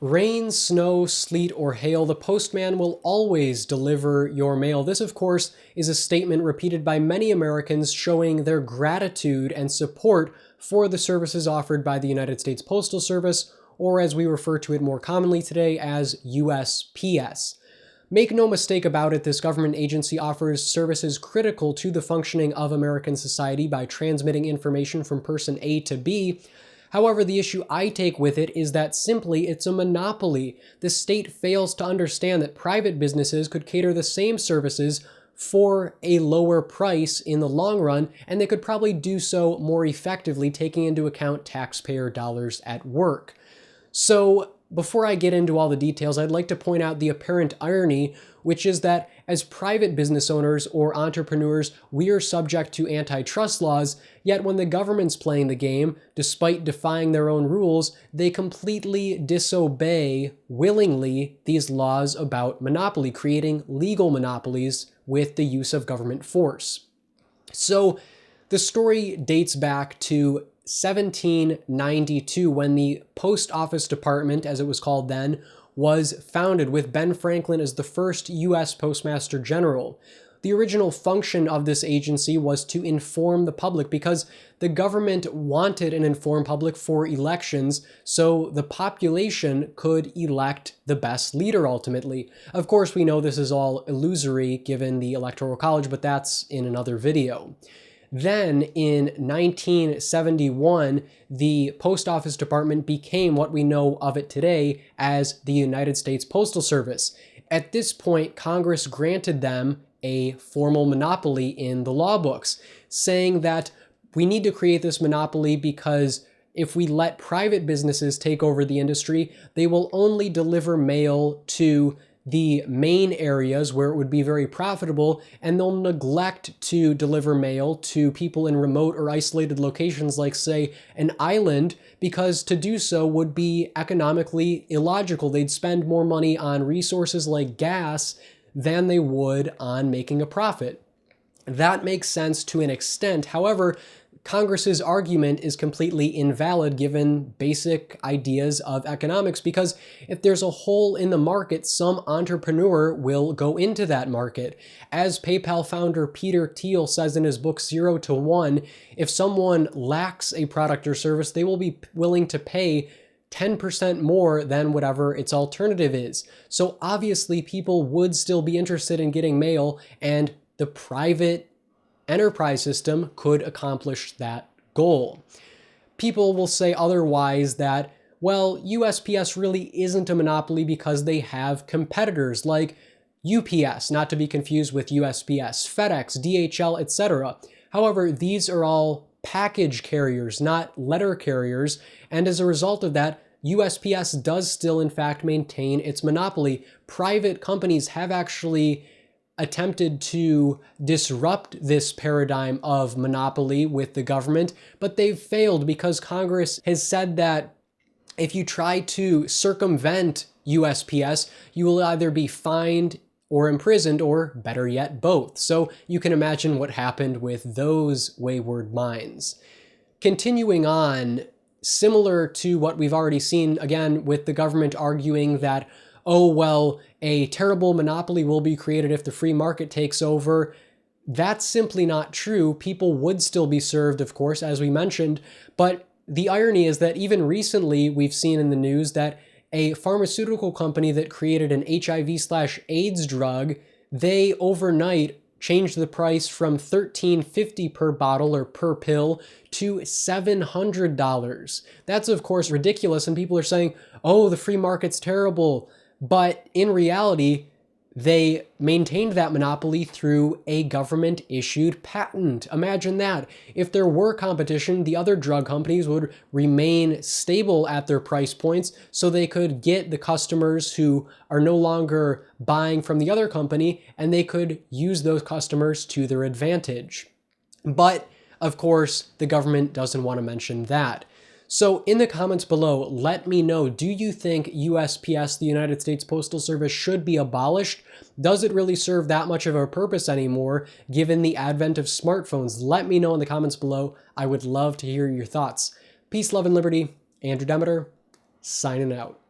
Rain, snow, sleet, or hail, the postman will always deliver your mail. This, of course, is a statement repeated by many Americans showing their gratitude and support for the services offered by the United States Postal Service, or as we refer to it more commonly today as USPS. Make no mistake about it, this government agency offers services critical to the functioning of American society by transmitting information from person A to B. However, the issue I take with it is that simply it's a monopoly. The state fails to understand that private businesses could cater the same services for a lower price in the long run, and they could probably do so more effectively, taking into account taxpayer dollars at work. So before I get into all the details, I'd like to point out the apparent irony, which is that as private business owners or entrepreneurs, we are subject to antitrust laws, yet when the government's playing the game, despite defying their own rules, they completely disobey willingly these laws about monopoly, creating legal monopolies with the use of government force. So the story dates back to 1792, when the Post Office Department, as it was called then, was founded, with Ben Franklin as the first U.S. Postmaster General. The original function of this agency was to inform the public because the government wanted an informed public for elections so the population could elect the best leader ultimately. Of course, we know this is all illusory given the Electoral College, but that's in another video. Then in 1971, the Post Office Department became what we know of it today as the United States Postal Service. At this point, Congress granted them a formal monopoly in the law books, saying that we need to create this monopoly because if we let private businesses take over the industry, they will only deliver mail to the main areas where it would be very profitable, and they'll neglect to deliver mail to people in remote or isolated locations like, say, an island, because to do so would be economically illogical. They'd spend more money on resources like gas than they would on making a profit. That makes sense to an extent. However, Congress's argument is completely invalid given basic ideas of economics, because if there's a hole in the market, some entrepreneur will go into that market. As PayPal founder Peter Thiel says in his book 0 to 1, if someone lacks a product or service, they will be willing to pay 10% more than whatever its alternative is. So obviously people would still be interested in getting mail, and the private enterprise system could accomplish that goal. People will say otherwise, that, well, USPS really isn't a monopoly because they have competitors like UPS, not to be confused with USPS, FedEx, DHL, etc. However, these are all package carriers, not letter carriers, and as a result of that, USPS does still in fact maintain its monopoly. Private companies have actually attempted to disrupt this paradigm of monopoly with the government, but they've failed because Congress has said that if you try to circumvent USPS, you will either be fined or imprisoned, or better yet, both. So you can imagine what happened with those wayward minds. Continuing on, similar to what we've already seen, again, with the government arguing that, oh, well, a terrible monopoly will be created if the free market takes over. That's simply not true. People would still be served, of course, as we mentioned, but the irony is that even recently we've seen in the news that a pharmaceutical company that created an HIV/AIDS drug, they overnight changed the price from $13.50 per bottle or per pill to $700. That's of course ridiculous, and people are saying, oh, the free market's terrible. But in reality, they maintained that monopoly through a government-issued patent. Imagine that. If there were competition, the other drug companies would remain stable at their price points so they could get the customers who are no longer buying from the other company, and they could use those customers to their advantage. But, of course, the government doesn't want to mention that. So in the comments below, let me know, do you think USPS, the United States Postal Service, should be abolished? Does it really serve that much of a purpose anymore, given the advent of smartphones? Let me know in the comments below. I would love to hear your thoughts. Peace, love, and liberty. Andrew Demeter, signing out.